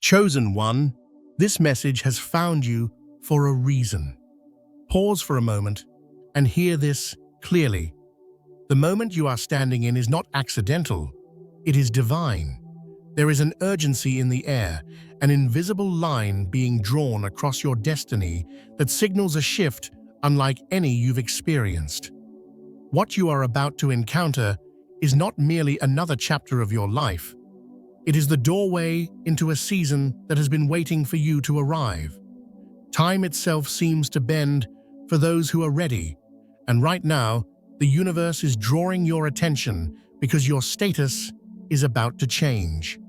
Chosen one, this message has found you for a reason. Pause for a moment and hear this clearly. The moment you are standing in is not accidental, it is divine. There is an urgency in the air, an invisible line being drawn across your destiny that signals a shift unlike any you've experienced. What you are about to encounter is not merely another chapter of your life. It is the doorway into a season that has been waiting for you to arrive. Time itself seems to bend for those who are ready, and right now, the universe is drawing your attention because your status is about to change.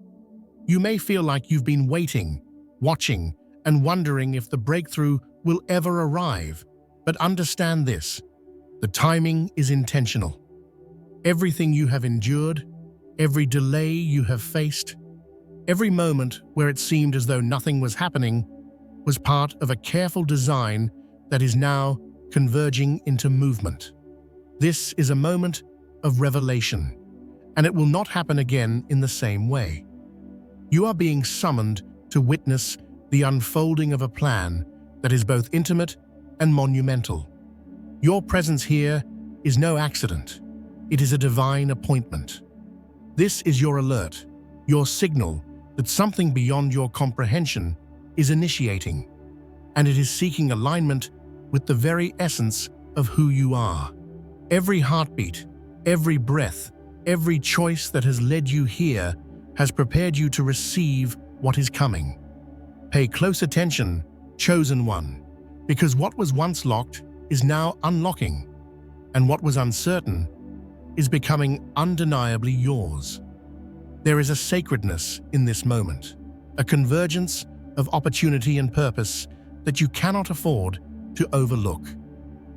You may feel like you've been waiting, watching, and wondering if the breakthrough will ever arrive, but understand this: the timing is intentional. Everything you have endured, every delay you have faced, every moment where it seemed as though nothing was happening, was part of a careful design that is now converging into movement. This is a moment of revelation, and it will not happen again in the same way. You are being summoned to witness the unfolding of a plan that is both intimate and monumental. Your presence here is no accident. It is a divine appointment. This is your alert, your signal that something beyond your comprehension is initiating, and it is seeking alignment with the very essence of who you are. Every heartbeat, every breath, every choice that has led you here has prepared you to receive what is coming. Pay close attention, chosen one, because what was once locked is now unlocking, and what was uncertain is becoming undeniably yours. There is a sacredness in this moment, a convergence of opportunity and purpose that you cannot afford to overlook.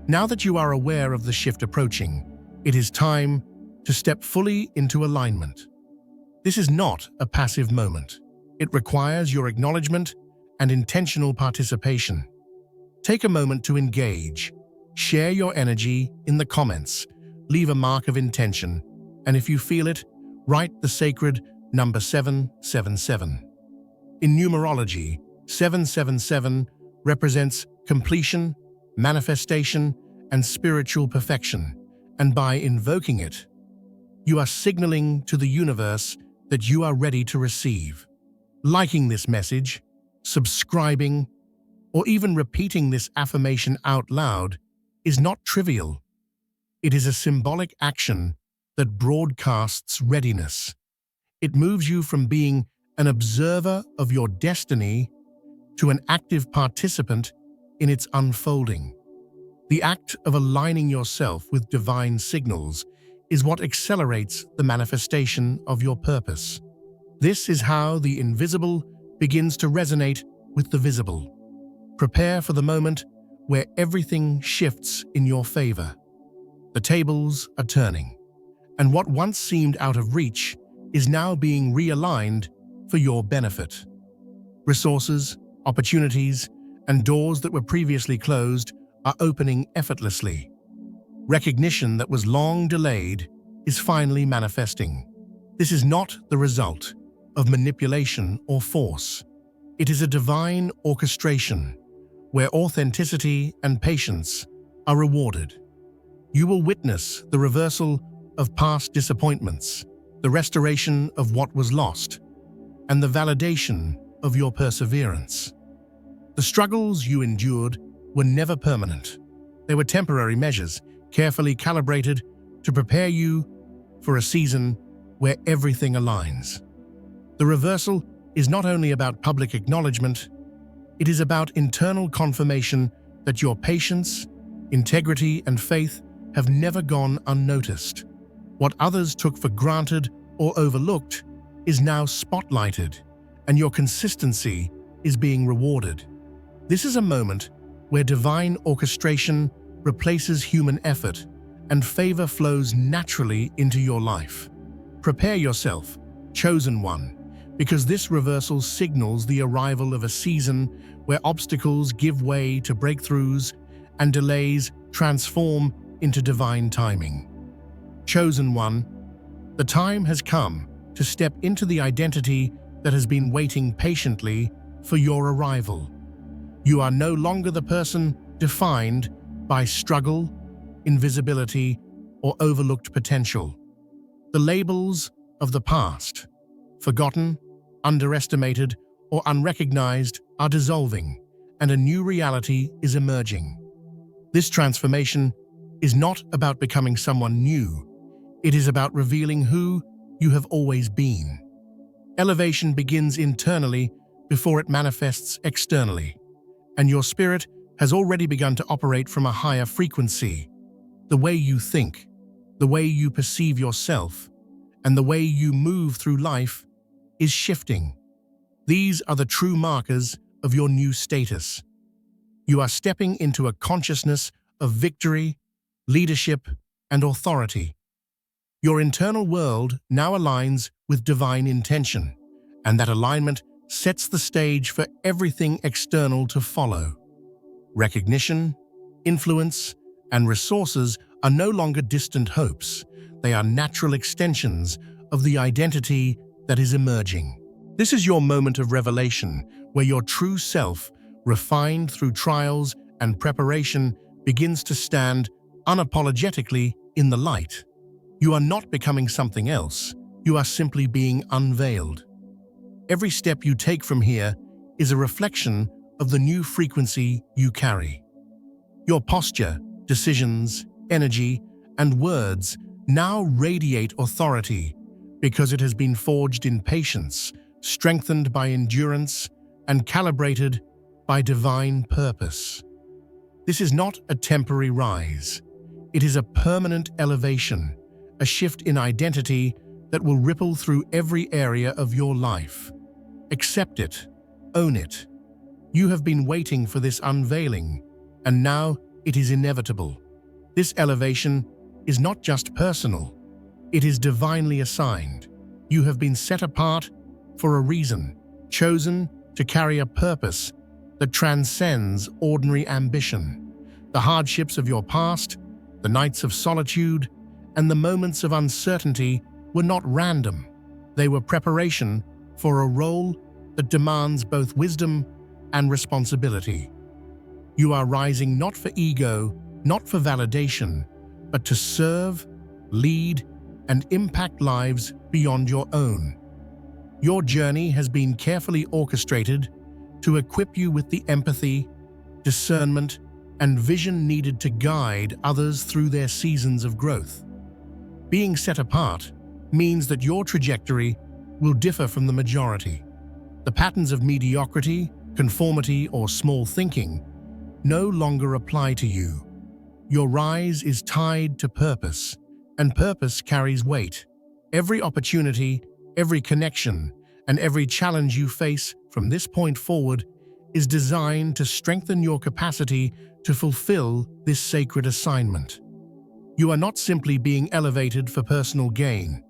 Now that you are aware of the shift approaching, it is time to step fully into alignment. This is not a passive moment. It requires your acknowledgement and intentional participation. Take a moment to engage. Share your energy in the comments. Leave a mark of intention, and if you feel it, write the sacred number 777. In numerology, 777 represents completion, manifestation, and spiritual perfection, and by invoking it, you are signaling to the universe that you are ready to receive. Liking this message, subscribing, or even repeating this affirmation out loud is not trivial. It is a symbolic action that broadcasts readiness. It moves you from being an observer of your destiny to an active participant in its unfolding. The act of aligning yourself with divine signals is what accelerates the manifestation of your purpose. This is how the invisible begins to resonate with the visible. Prepare for the moment where everything shifts in your favor. The tables are turning, and what once seemed out of reach is now being realigned for your benefit. Resources, opportunities, and doors that were previously closed are opening effortlessly. Recognition that was long delayed is finally manifesting. This is not the result of manipulation or force. It is a divine orchestration where authenticity and patience are rewarded. You will witness the reversal of past disappointments, the restoration of what was lost, and the validation of your perseverance. The struggles you endured were never permanent. They were temporary measures, carefully calibrated to prepare you for a season where everything aligns. The reversal is not only about public acknowledgement, it is about internal confirmation that your patience, integrity, and faith have never gone unnoticed. What others took for granted or overlooked is now spotlighted, and your consistency is being rewarded. This is a moment where divine orchestration replaces human effort and favor flows naturally into your life. Prepare yourself, chosen one, because this reversal signals the arrival of a season where obstacles give way to breakthroughs and delays transform into divine timing. Chosen one, the time has come to step into the identity that has been waiting patiently for your arrival. You are no longer the person defined by struggle, invisibility, or overlooked potential. The labels of the past, forgotten, underestimated, or unrecognized, are dissolving, and a new reality is emerging. This transformation is not about becoming someone new. It is about revealing who you have always been. Elevation begins internally before it manifests externally, and your spirit has already begun to operate from a higher frequency. The way you think, the way you perceive yourself, and the way you move through life is shifting. These are the true markers of your new status. You are stepping into a consciousness of victory, leadership, and authority. Your internal world now aligns with divine intention, and that alignment sets the stage for everything external to follow. Recognition, influence, and resources are no longer distant hopes. They are natural extensions of the identity that is emerging. This is your moment of revelation, where your true self, refined through trials and preparation, begins to stand unapologetically in the light. You are not becoming something else. You are simply being unveiled. Every step you take from here is a reflection of the new frequency you carry. Your posture, decisions, energy, and words now radiate authority because it has been forged in patience, strengthened by endurance, and calibrated by divine purpose. This is not a temporary rise. It is a permanent elevation, a shift in identity that will ripple through every area of your life. Accept it. Own it. You have been waiting for this unveiling, and now it is inevitable. This elevation is not just personal. It is divinely assigned. You have been set apart for a reason, chosen to carry a purpose that transcends ordinary ambition. The hardships of your past, the nights of solitude, and the moments of uncertainty were not random. They were preparation for a role that demands both wisdom and responsibility. You are rising not for ego, not for validation, but to serve, lead, and impact lives beyond your own. Your journey has been carefully orchestrated to equip you with the empathy, discernment, and vision needed to guide others through their seasons of growth. Being set apart means that your trajectory will differ from the majority. The patterns of mediocrity, conformity, or small thinking no longer apply to you. Your rise is tied to purpose, and purpose carries weight. Every opportunity, every connection, and every challenge you face from this point forward is designed to strengthen your capacity to fulfill this sacred assignment. You are not simply being elevated for personal gain.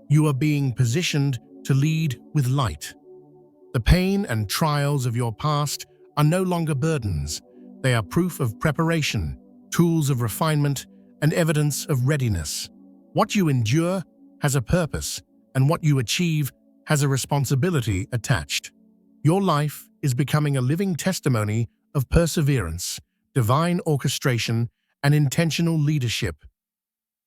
You are being positioned to lead with light. The pain and trials of your past are no longer burdens. They are proof of preparation, tools of refinement, and evidence of readiness. What you endure has a purpose, and what you achieve has a responsibility attached. Your life is becoming a living testimony of perseverance, divine orchestration, and intentional leadership.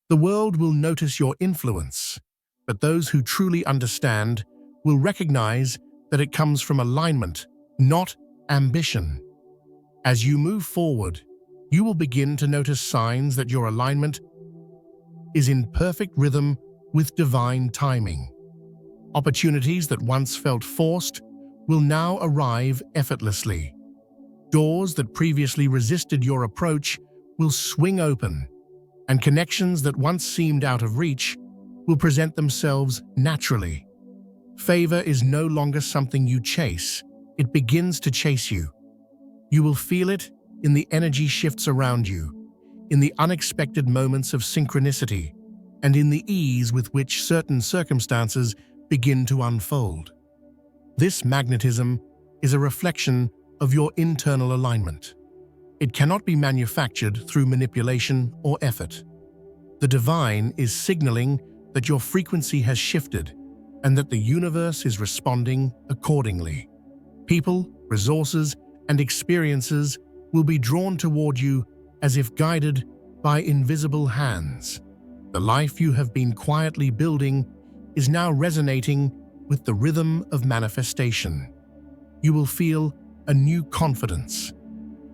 The world will notice your influence, but those who truly understand will recognize that it comes from alignment, not ambition. As you move forward, you will begin to notice signs that your alignment is in perfect rhythm with divine timing. Opportunities that once felt forced will now arrive effortlessly. Doors that previously resisted your approach will swing open, and connections that once seemed out of reach will present themselves naturally. Favor is no longer something you chase. It begins to chase you. You will feel it in the energy shifts around you, in the unexpected moments of synchronicity, and in the ease with which certain circumstances begin to unfold. This magnetism is a reflection of your internal alignment. It cannot be manufactured through manipulation or effort. The divine is signaling that your frequency has shifted, and that the universe is responding accordingly. People, resources, and experiences will be drawn toward you as if guided by invisible hands. The life you have been quietly building is now resonating with the rhythm of manifestation. You will feel a new confidence,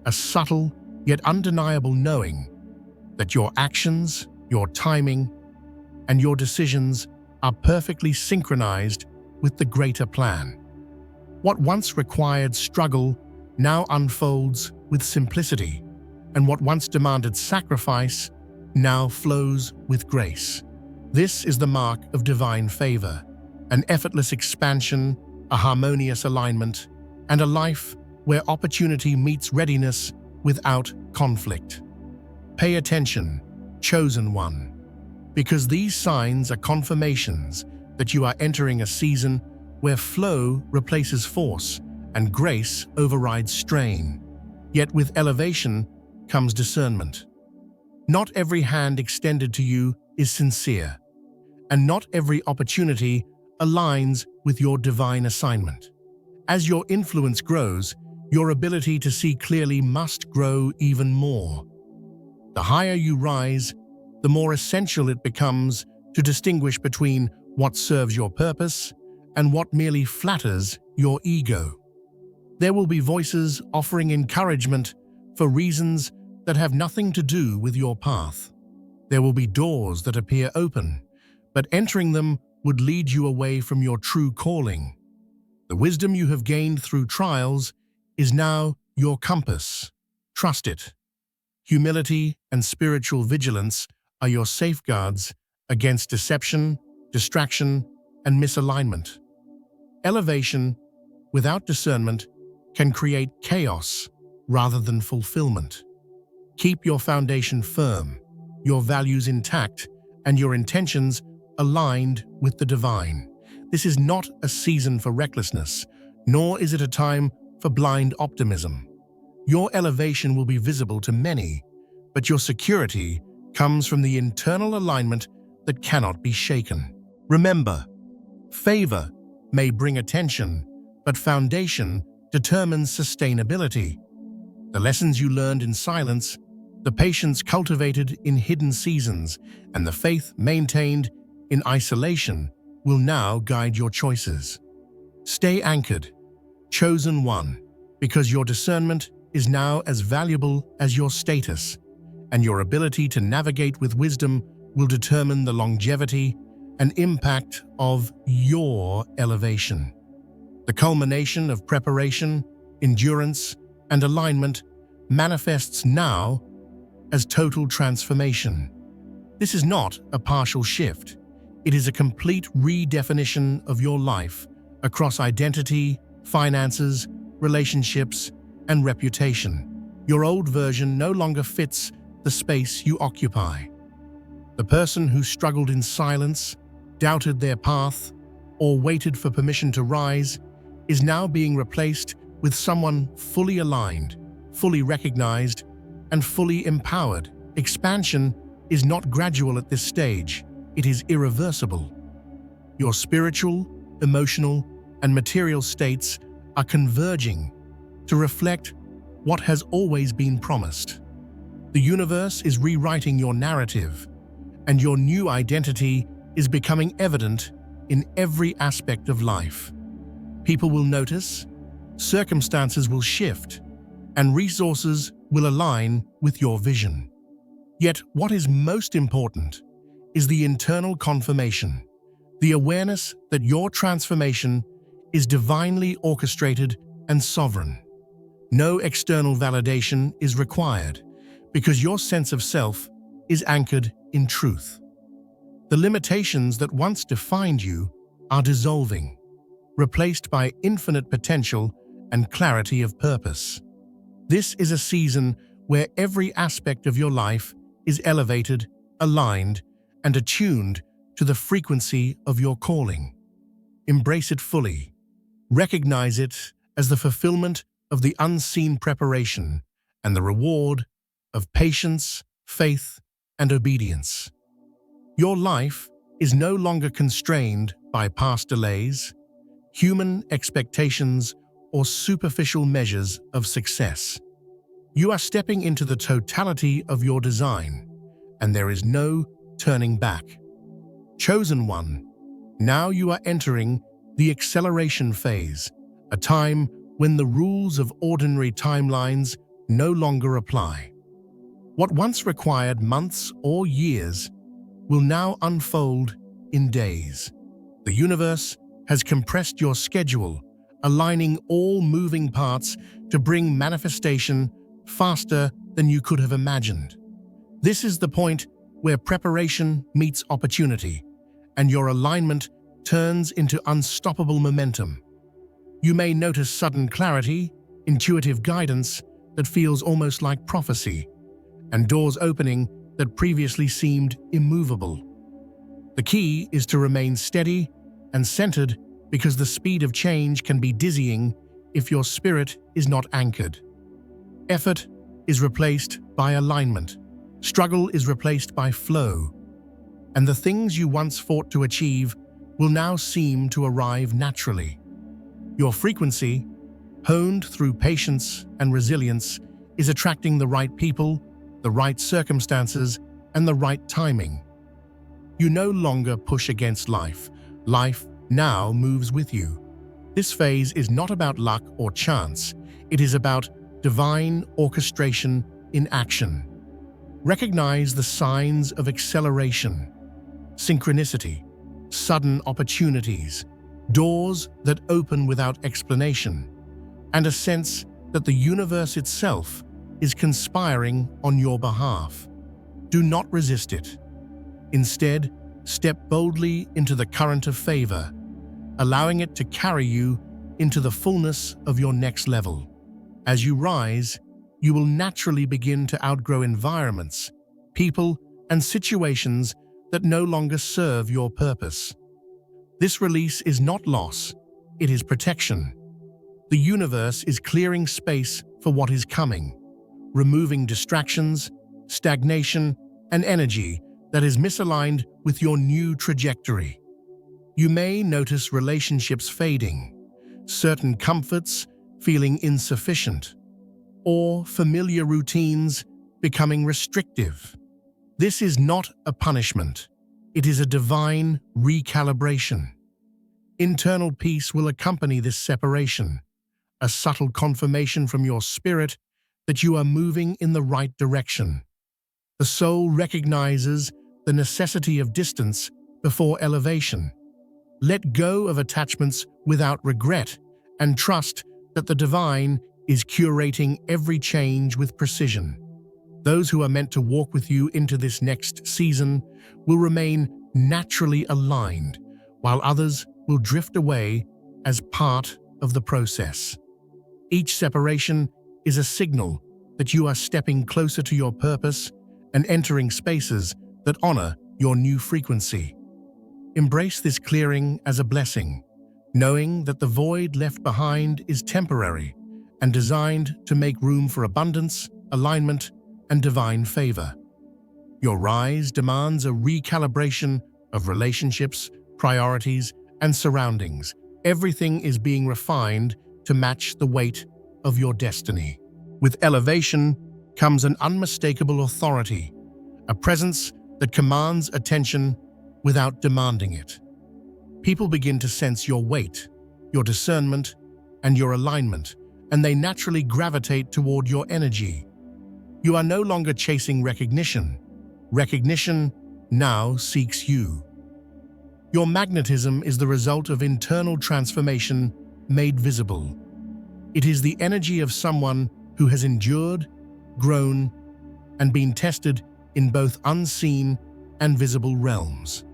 a subtle yet undeniable knowing that your actions, your timing, and your decisions are perfectly synchronized with the greater plan. What once required struggle now unfolds with simplicity, and what once demanded sacrifice now flows with grace. This is the mark of divine favor, an effortless expansion, a harmonious alignment, and a life where opportunity meets readiness without conflict. Pay attention, chosen one, because these signs are confirmations that you are entering a season where flow replaces force and grace overrides strain. Yet with elevation comes discernment. Not every hand extended to you is sincere, and not every opportunity aligns with your divine assignment. As your influence grows, your ability to see clearly must grow even more. The higher you rise, the more essential it becomes to distinguish between what serves your purpose and what merely flatters your ego. There will be voices offering encouragement for reasons that have nothing to do with your path. There will be doors that appear open, but entering them would lead you away from your true calling. The wisdom you have gained through trials is now your compass. Trust it. Humility and spiritual vigilance are your safeguards against deception, distraction, and misalignment. Elevation without discernment can create chaos rather than fulfillment. Keep your foundation firm, your values intact, and your intentions aligned with the divine. This is not a season for recklessness, nor is it a time for blind optimism. Your elevation will be visible to many, but your security comes from the internal alignment that cannot be shaken. Remember, favor may bring attention, but foundation determines sustainability. The lessons you learned in silence, the patience cultivated in hidden seasons, and the faith maintained in isolation will now guide your choices. Stay anchored, chosen one, because your discernment is now as valuable as your status, and your ability to navigate with wisdom will determine the longevity and impact of your elevation. The culmination of preparation, endurance, and alignment manifests now as total transformation. This is not a partial shift. It is a complete redefinition of your life across identity, finances, relationships, and reputation. Your old version no longer fits the space you occupy. The person who struggled in silence, doubted their path, or waited for permission to rise is now being replaced with someone fully aligned, fully recognized, and fully empowered. Expansion is not gradual at this stage, it is irreversible. Your spiritual, emotional, and material states are converging to reflect what has always been promised. The universe is rewriting your narrative, and your new identity is becoming evident in every aspect of life. People will notice, circumstances will shift, and resources will align with your vision. Yet what is most important is the internal confirmation, the awareness that your transformation is divinely orchestrated and sovereign. No external validation is required because your sense of self is anchored in truth. The limitations that once defined you are dissolving, replaced by infinite potential and clarity of purpose. This is a season where every aspect of your life is elevated, aligned, and attuned to the frequency of your calling. Embrace it fully. Recognize it as the fulfillment of the unseen preparation and the reward of patience, faith, and obedience. Your life is no longer constrained by past delays, human expectations, or superficial measures of success. You are stepping into the totality of your design, and there is no turning back. Chosen one, now you are entering the acceleration phase, a time when the rules of ordinary timelines no longer apply. What once required months or years will now unfold in days. The universe has compressed your schedule, aligning all moving parts to bring manifestation faster than you could have imagined. This is the point where preparation meets opportunity, and your alignment turns into unstoppable momentum. You may notice sudden clarity, intuitive guidance that feels almost like prophecy, and doors opening that previously seemed immovable. The key is to remain steady and centered, because the speed of change can be dizzying if your spirit is not anchored. Effort is replaced by alignment. Struggle is replaced by flow. And the things you once fought to achieve will now seem to arrive naturally. Your frequency, honed through patience and resilience, is attracting the right people, the right circumstances, and the right timing. You no longer push against life. Life now moves with you. This phase is not about luck or chance. It is about divine orchestration in action. Recognize the signs of acceleration, synchronicity, sudden opportunities, doors that open without explanation, and a sense that the universe itself is conspiring on your behalf. Do not resist it. Instead, step boldly into the current of favor, allowing it to carry you into the fullness of your next level. As you rise, you will naturally begin to outgrow environments, people, and situations that no longer serve your purpose. This release is not loss, it is protection. The universe is clearing space for what is coming, removing distractions, stagnation, and energy that is misaligned with your new trajectory. You may notice relationships fading, certain comforts feeling insufficient, or familiar routines becoming restrictive. This is not a punishment. It is a divine recalibration. Internal peace will accompany this separation, a subtle confirmation from your spirit that you are moving in the right direction. The soul recognizes the necessity of distance before elevation. Let go of attachments without regret and trust that the divine is curating every change with precision. Those who are meant to walk with you into this next season will remain naturally aligned, while others will drift away as part of the process. Each separation is a signal that you are stepping closer to your purpose and entering spaces that honor your new frequency. Embrace this clearing as a blessing, knowing that the void left behind is temporary and designed to make room for abundance, alignment, and divine favor. Your rise demands a recalibration of relationships, priorities, and surroundings. Everything is being refined to match the weight of your destiny. With elevation comes an unmistakable authority, a presence that commands attention without demanding it. People begin to sense your weight, your discernment, and your alignment, and they naturally gravitate toward your energy. You are no longer chasing recognition. Recognition now seeks you. Your magnetism is the result of internal transformation made visible. It is the energy of someone who has endured, grown, and been tested in both unseen and visible realms.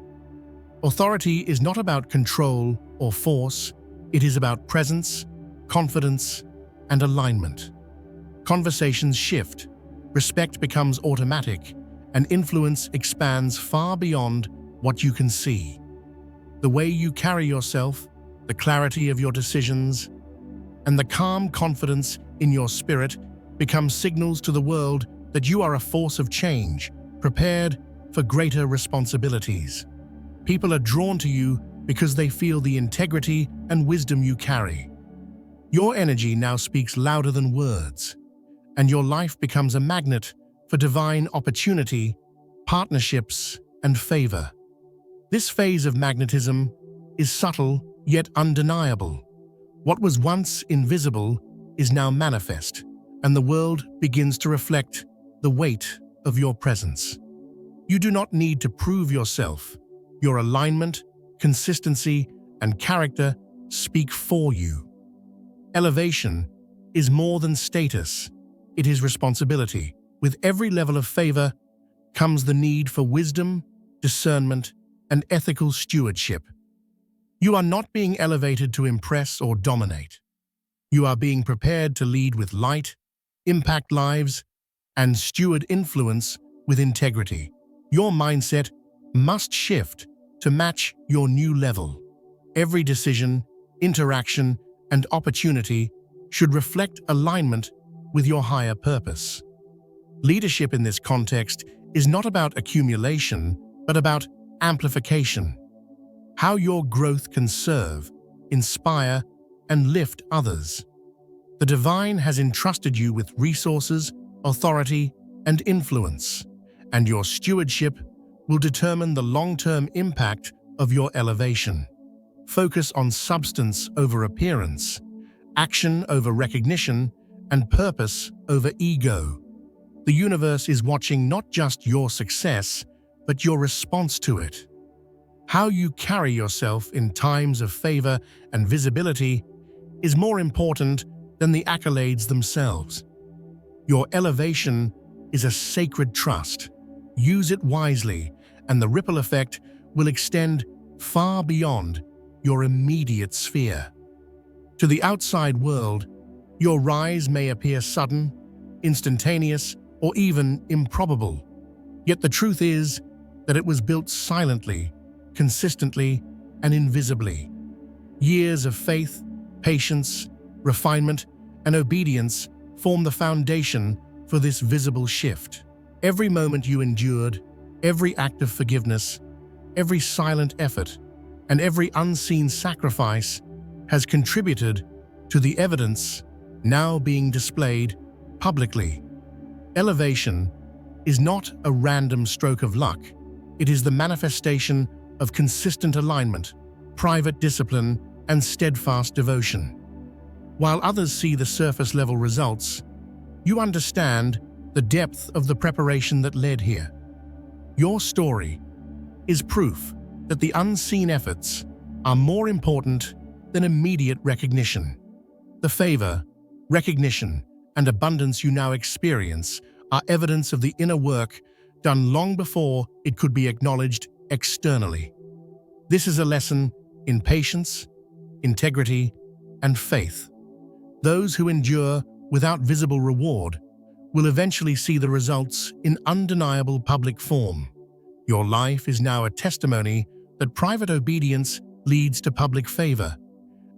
Authority is not about control or force, it is about presence, confidence, and alignment. Conversations shift, respect becomes automatic, and influence expands far beyond what you can see. The way you carry yourself, the clarity of your decisions, and the calm confidence in your spirit become signals to the world that you are a force of change, prepared for greater responsibilities. People are drawn to you because they feel the integrity and wisdom you carry. Your energy now speaks louder than words, and your life becomes a magnet for divine opportunity, partnerships, and favor. This phase of magnetism is subtle yet undeniable. What was once invisible is now manifest, and the world begins to reflect the weight of your presence. You do not need to prove yourself. Your alignment, consistency, and character speak for you. Elevation is more than status. It is responsibility. With every level of favor comes the need for wisdom, discernment, and ethical stewardship. You are not being elevated to impress or dominate. You are being prepared to lead with light, impact lives, and steward influence with integrity. Your mindset must shift to match your new level. Every decision, interaction, and opportunity should reflect alignment with your higher purpose. Leadership in this context is not about accumulation, but about amplification. How your growth can serve, inspire, and lift others. The divine has entrusted you with resources, authority, and influence, and your stewardship will determine the long-term impact of your elevation. Focus on substance over appearance, action over recognition, and purpose over ego. The universe is watching not just your success, but your response to it. How you carry yourself in times of favor and visibility is more important than the accolades themselves. Your elevation is a sacred trust. Use it wisely, and the ripple effect will extend far beyond your immediate sphere. To the outside world, your rise may appear sudden, instantaneous, or even improbable. Yet the truth is that it was built silently, consistently, and invisibly. Years of faith, patience, refinement, and obedience form the foundation for this visible shift. Every moment you endured, every act of forgiveness, every silent effort, and every unseen sacrifice has contributed to the evidence now being displayed publicly. Elevation is not a random stroke of luck. It is the manifestation of consistent alignment, private discipline, and steadfast devotion. While others see the surface-level results, you understand the depth of the preparation that led here. Your story is proof that the unseen efforts are more important than immediate recognition. The favor, recognition, and abundance you now experience are evidence of the inner work done long before it could be acknowledged externally. This is a lesson in patience, integrity, and faith. Those who endure without visible reward will eventually see the results in undeniable public form. Your life is now a testimony that private obedience leads to public favor,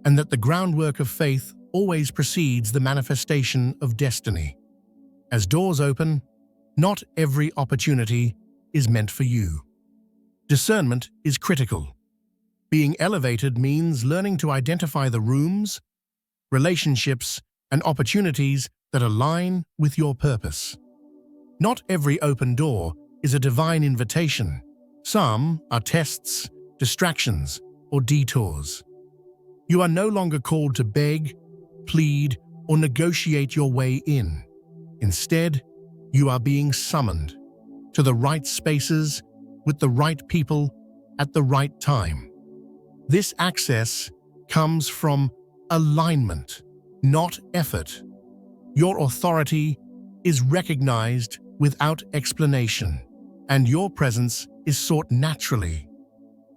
and that the groundwork of faith always precedes the manifestation of destiny. As doors open, not every opportunity is meant for you. Discernment is critical. Being elevated means learning to identify the rooms, relationships, and opportunities that align with your purpose. Not every open door is a divine invitation. Some are tests, distractions, or detours. You are no longer called to beg, plead, or negotiate your way in. Instead, you are being summoned to the right spaces with the right people at the right time. This access comes from alignment, not effort. Your authority is recognized without explanation, and your presence is sought naturally.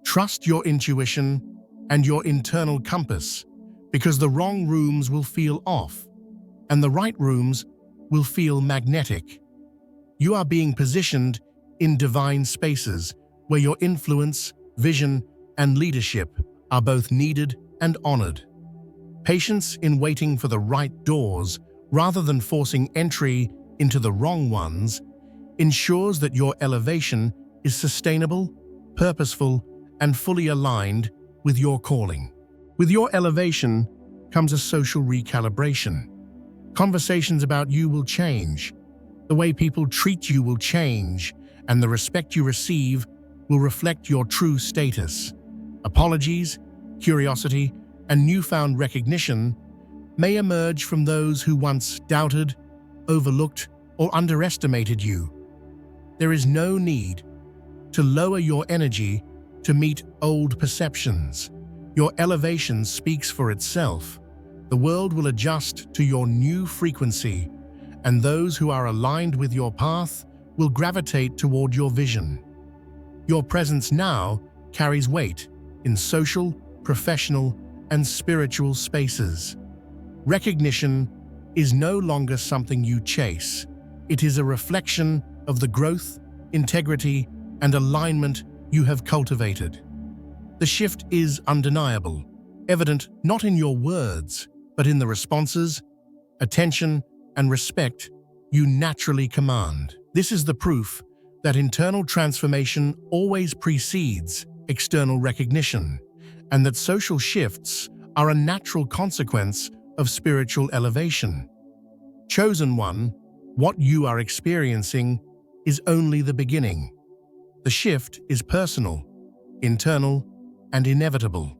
Trust your intuition and your internal compass, because the wrong rooms will feel off, and the right rooms will feel magnetic. You are being positioned in divine spaces where your influence, vision, and leadership are both needed and honored. Patience in waiting for the right doors rather than forcing entry into the wrong ones ensures that your elevation is sustainable, purposeful, and fully aligned with your calling. With your elevation comes a social recalibration. Conversations about you will change. The way people treat you will change, and the respect you receive will reflect your true status. Apologies, curiosity, and newfound recognition may emerge from those who once doubted, overlooked, or underestimated you. There is no need to lower your energy to meet old perceptions. Your elevation speaks for itself. The world will adjust to your new frequency, and those who are aligned with your path will gravitate toward your vision. Your presence now carries weight in social, professional, and spiritual spaces. Recognition is no longer something you chase. It is a reflection of the growth, integrity, and alignment you have cultivated. The shift is undeniable, evident not in your words, but in the responses, attention, and respect you naturally command. This is the proof that internal transformation always precedes external recognition, and that social shifts are a natural consequence of spiritual elevation. Chosen one, what you are experiencing is only the beginning. The shift is personal, internal, and inevitable.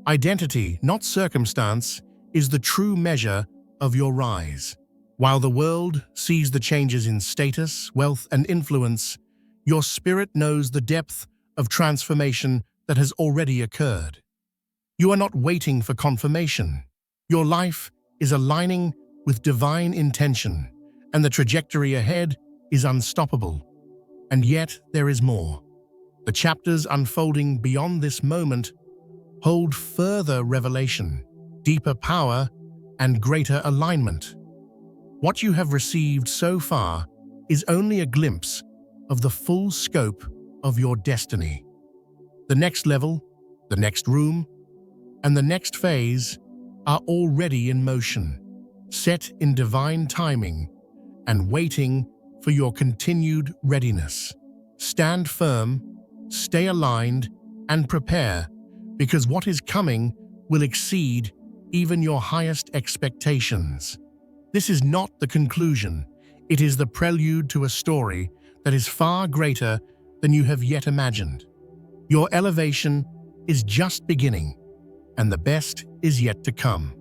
Identity, not circumstance, is the true measure of your rise. While the world sees the changes in status, wealth, and influence, your spirit knows the depth of transformation that has already occurred. You are not waiting for confirmation. Your life is aligning with divine intention, and the trajectory ahead is unstoppable. And yet there is more. The chapters unfolding beyond this moment hold further revelation, deeper power, and greater alignment. What you have received so far is only a glimpse of the full scope of your destiny. The next level, the next room, and the next phase are already in motion, set in divine timing, and waiting for your continued readiness. Stand firm, stay aligned, and prepare, because what is coming will exceed even your highest expectations. This is not the conclusion. It is the prelude to a story that is far greater than you have yet imagined. Your elevation is just beginning, and the best is yet to come.